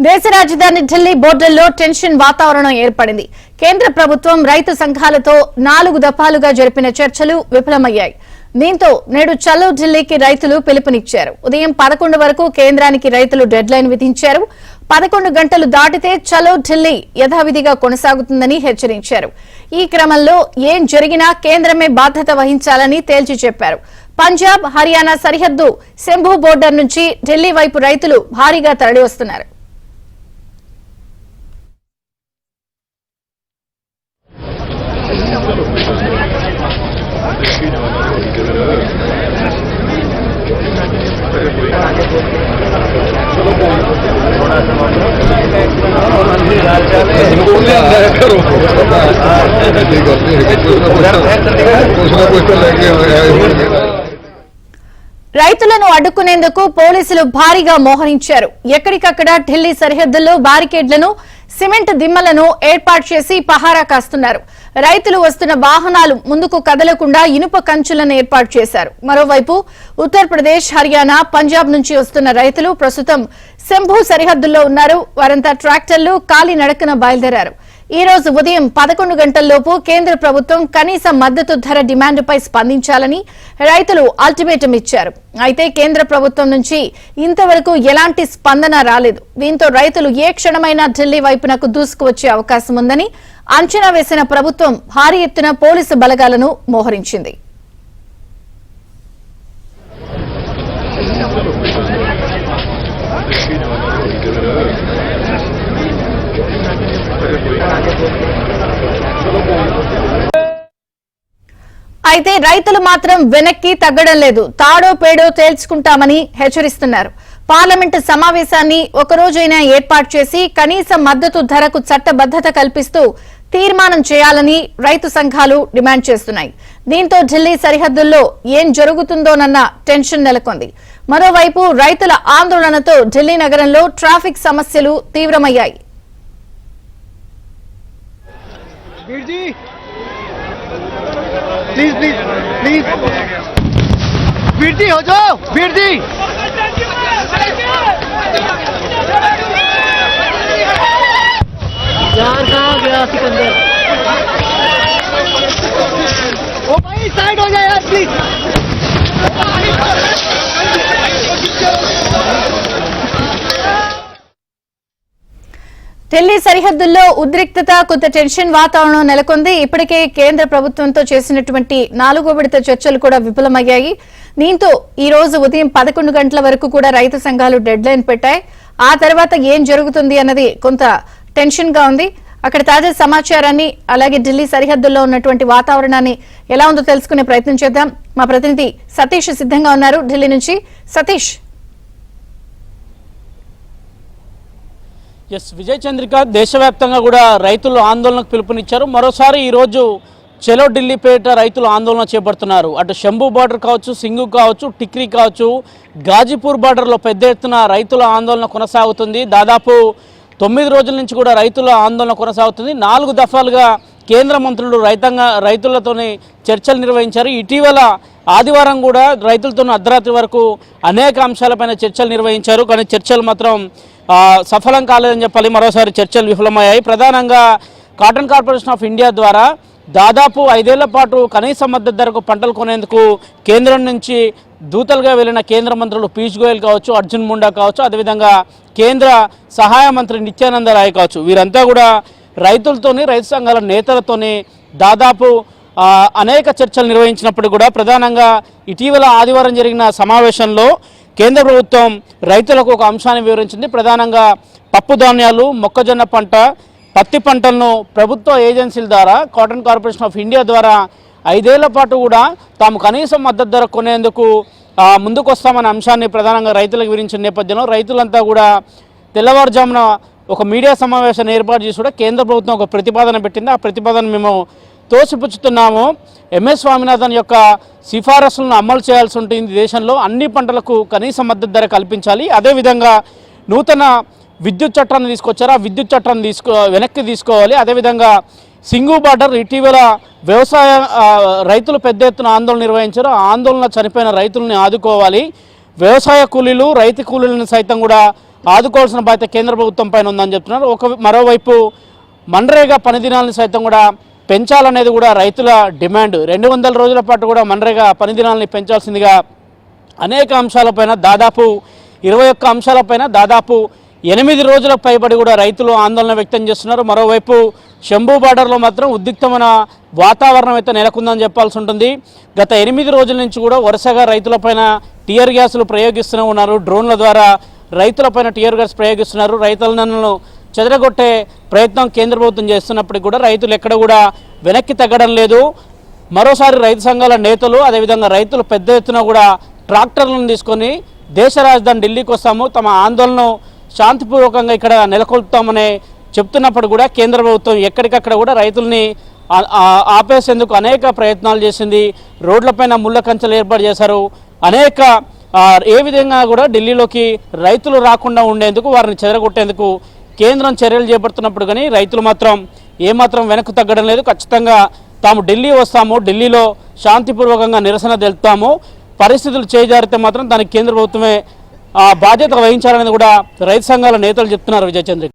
దేశ రాజధాని ఢిల్లీ బోర్డర్లో టెన్షన్ వాతావరణం ఏర్పడింది. కేంద్ర ప్రభుత్వం రైతు సంఘాలతో 4 దఫాలుగా జరిపిన చర్చలు విఫలమయ్యాయి. దీంతో నేడు చలో ఢిల్లీకి రైతులు పిలుపునిచ్చారు. ఉదయం 11 వరకు కేంద్రానికి రైతులు డెడ్ లైన్ విధించారు. 11 గంటలు దాటితే చలో ఢిల్లీ యథావిధిగా కొనసాగుతుందని హెచ్చరించారు. ఈ క్రమంలో ఏం జరిగినా కేంద్రమే బాధ్యత వహించాలని తేల్చి చెప్పారు. పంజాబ్, హర్యానా సరిహద్దు శంభూ బోర్డర్ నుంచి ఢిల్లీ వైపు రైతులు భారీగా తరలివస్తున్నారు. రైతులను అడ్డుకునేందుకు పోలీసులు భారీగా మోహరించారు. ఎక్కడికక్కడ ఢిల్లీ సరిహద్దుల్లో బారికేడ్లను, సిమెంట్ దిమ్మలను ఏర్పాటు చేసి పహారా కాస్తున్నారు. రైతులు వస్తున్న వాహనాలు ముందుకు కదలకుండా ఇనుప కంచులను ఏర్పాటు చేశారు. మరోవైపు ఉత్తరప్రదేశ్, హర్యానా, పంజాబ్ నుంచి వస్తున్న రైతులు ప్రస్తుతం శంభూ సరిహద్దుల్లో ఉన్నారు. వారంతా ట్రాక్టర్లు కాలి నడకన బయలుదేరారు. ఈ రోజు ఉదయం 11 గంటల్లోపు కేంద్ర ప్రభుత్వం కనీస మద్దతు ధర డిమాండ్పై స్పందించాలని రైతులు అల్టిమేటం ఇచ్చారు. అయితే కేంద్ర ప్రభుత్వం నుంచి ఇంతవరకు ఎలాంటి స్పందన రాలేదు. దీంతో రైతులు ఏ క్షణమైనా ఢిల్లీ వైపునకు దూసుకువచ్చే అవకాశం ఉందని అంచనా వేసిన ప్రభుత్వం భారీ ఎత్తున పోలీసు బలగాలను మోహరించింది. అయితే రైతులు మాత్రం వెనక్కి తగ్గడం లేదు. తాడో పేడో తేల్చుకుంటామని హెచ్చరిస్తున్నారు. పార్లమెంటు సమావేశాన్ని ఒకరోజైనా ఏర్పాటు చేసి కనీస మద్దతు ధరకు చట్టబద్దత కల్పిస్తూ తీర్మానం చేయాలని రైతు సంఘాలు డిమాండ్ చేస్తున్నాయి. దీంతో ఢిల్లీ సరిహద్దుల్లో ఏం జరుగుతుందోనన్న టెన్షన్ నెలకొంది. మరోవైపు రైతుల ఆందోళనతో ఢిల్లీ నగరంలో ట్రాఫిక్ సమస్యలు తీవ్రమయ్యాయి. Please please please Veer ji हो जाओ। वीर जी यार कहाँ गया सिकंदर? ओ भाई साइड हो जाए यार प्लीज। ఢిల్లీ సరిహద్దుల్లో ఉద్రిక్తత, కొంత టెన్షన్ వాతావరణం నెలకొంది. ఇప్పటికే కేంద్ర ప్రభుత్వంతో చేసినటువంటి 4వ విడత చర్చలు కూడా విఫలమయ్యాయి. దీంతో ఈ రోజు ఉదయం 11 గంటల వరకు కూడా రైతు సంఘాలు డెడ్ లైన్ పెట్టాయి. ఆ తర్వాత ఏం జరుగుతుంది అన్నది కొంత టెన్షన్ గా ఉంది. అక్కడ తాజా సమాచారాన్ని, అలాగే ఢిల్లీ సరిహద్దుల్లో ఉన్నటువంటి వాతావరణాన్ని ఎలా ఉందో తెలుసుకునే ప్రయత్నం చేద్దాం. మా ప్రతినిధి సతీష్ సిద్ధంగా ఉన్నారు ఢిల్లీ నుంచి. సతీష్. విజయ్ చంద్రిక, దేశవ్యాప్తంగా కూడా రైతులు ఆందోళనకు పిలుపునిచ్చారు. మరోసారి ఈరోజు చలో ఢిల్లీ పేరిట రైతులు ఆందోళన చేపడుతున్నారు. అటు శంభూ బార్డర్ కావచ్చు, సింగు కావచ్చు, టిక్రీ కావచ్చు, గాజీపూర్ బార్డర్లో పెద్ద ఎత్తున రైతుల ఆందోళన కొనసాగుతుంది. దాదాపు 9 రోజుల నుంచి కూడా రైతుల ఆందోళన కొనసాగుతుంది. 4 దఫాలుగా కేంద్ర మంత్రులు రైతులతోని చర్చలు నిర్వహించారు. ఇటీవల ఆదివారం కూడా రైతులతో అర్ధరాత్రి వరకు అనేక అంశాలపైన చర్చలు నిర్వహించారు. కానీ చర్చలు మాత్రం సఫలం కాలేదని చెప్పాలి. మరోసారి చర్చలు విఫలమయ్యాయి. ప్రధానంగా కాటన్ కార్పొరేషన్ ఆఫ్ ఇండియా ద్వారా దాదాపు 5 ఏళ్ల పాటు కనీస మద్దతు ధరకు పంటలు కొనేందుకు కేంద్రం నుంచి దూతలుగా వెళ్లిన కేంద్ర మంత్రులు పీయూష్ గోయల్ కావచ్చు, అర్జున్ ముండా కావచ్చు, అదేవిధంగా కేంద్ర సహాయ మంత్రి నిత్యానంద రాయ్ కావచ్చు, వీరంతా కూడా రైతులతోని, రైతు సంఘాల నేతలతోని దాదాపు అనేక చర్చలు నిర్వహించినప్పుడు కూడా ప్రధానంగా ఇటీవల ఆదివారం జరిగిన సమావేశంలో కేంద్ర ప్రభుత్వం రైతులకు ఒక అంశాన్ని వివరించింది. ప్రధానంగా పప్పు ధాన్యాలు, మొక్కజొన్న పంట, పత్తి పంటలను ప్రభుత్వ ఏజెన్సీల ద్వారా, కాటన్ కార్పొరేషన్ ఆఫ్ ఇండియా ద్వారా 5 ఏళ్ల పాటు కూడా తాము కనీస మద్దతు ధర కొనేందుకు ముందుకు వస్తామనే అంశాన్ని ప్రధానంగా రైతులకు వివరించిన నేపథ్యంలో రైతులంతా కూడా తెల్లవారుజామున ఒక మీడియా సమావేశాన్ని ఏర్పాటు చేసి కూడా కేంద్ర ప్రభుత్వం ఒక ప్రతిపాదన పెట్టింది. ఆ ప్రతిపాదన మేము తోసిపుచ్చుతున్నాము. ఎంఎస్ స్వామినాథన్ యొక్క సిఫారసులను అమలు చేయాల్సి ఉంటుంది. దేశంలో అన్ని పంటలకు కనీస మద్దతు ధర కల్పించాలి. అదేవిధంగా నూతన విద్యుత్ చట్టాన్ని తీసుకొచ్చారు. ఆ విద్యుత్ చట్టాన్ని వెనక్కి తీసుకోవాలి. అదేవిధంగా సింగు బార్డర్ ఇటీవల వ్యవసాయ రైతులు పెద్ద ఎత్తున ఆందోళన నిర్వహించారు. ఆందోళన చనిపోయిన రైతులను ఆదుకోవాలి. వ్యవసాయ కూలీలు, రైతు కూలీలను సైతం కూడా ఆదుకోవాల్సిన బాధ్యత కేంద్ర ప్రభుత్వం పైన ఉందని చెప్తున్నారు. మరోవైపు మన్రేగా పని దినాలను సైతం కూడా పెంచాలనేది కూడా రైతుల డిమాండ్. 200 రోజుల పాటు కూడా మన్రేగా పని దినాలని పెంచాల్సిందిగా అనేక అంశాలపైన దాదాపు 21 అంశాలపైన దాదాపు 8 రోజులకు పైబడి కూడా రైతులు ఆందోళన వ్యక్తం చేస్తున్నారు. మరోవైపు శంభూ బార్డర్లో మాత్రం ఉద్రిక్తమైన వాతావరణం అయితే నెలకొందని చెప్పాల్సి ఉంటుంది. గత 8 రోజుల నుంచి కూడా వరుసగా రైతులపైన టియర్ గ్యాసులు ప్రయోగిస్తూనే ఉన్నారు. డ్రోన్ల ద్వారా రైతులపైన టియర్ గ్యాస్ ప్రయోగిస్తున్నారు. రైతులను చెదరగొట్టే ప్రయత్నం కేంద్ర ప్రభుత్వం చేస్తున్నప్పటికీ కూడా రైతులు ఎక్కడ కూడా వెనక్కి తగ్గడం లేదు. మరోసారి రైతు సంఘాల నేతలు అదేవిధంగా రైతులు పెద్ద ఎత్తున కూడా ట్రాక్టర్లను తీసుకొని దేశ రాజధాని ఢిల్లీకి వస్తాము, తమ ఆందోళనను శాంతిపూర్వకంగా ఇక్కడ నెలకొల్పుతామని చెప్తున్నప్పుడు కూడా కేంద్ర ప్రభుత్వం ఎక్కడికక్కడ కూడా రైతుల్ని ఆపేసేందుకు అనేక ప్రయత్నాలు చేసింది. రోడ్లపైన ముళ్ళ కంచెలు ఏర్పాటు చేశారు. ఏ విధంగా కూడా ఢిల్లీలోకి రైతులు రాకుండా ఉండేందుకు, వారిని చెదరగొట్టేందుకు కేంద్రం చర్యలు చేపడుతున్నప్పుడు కానీ రైతులు మాత్రం ఏమాత్రం వెనక్కు తగ్గడం లేదు. ఖచ్చితంగా తాము ఢిల్లీ వస్తాము, ఢిల్లీలో శాంతిపూర్వకంగా నిరసన తెలుపుతాము, పరిస్థితులు చేజారితే మాత్రం దానికి కేంద్ర ప్రభుత్వమే బాధ్యత వహించాలనేది కూడా రైతు సంఘాల నేతలు చెప్తున్నారు. విజయచంద్ర.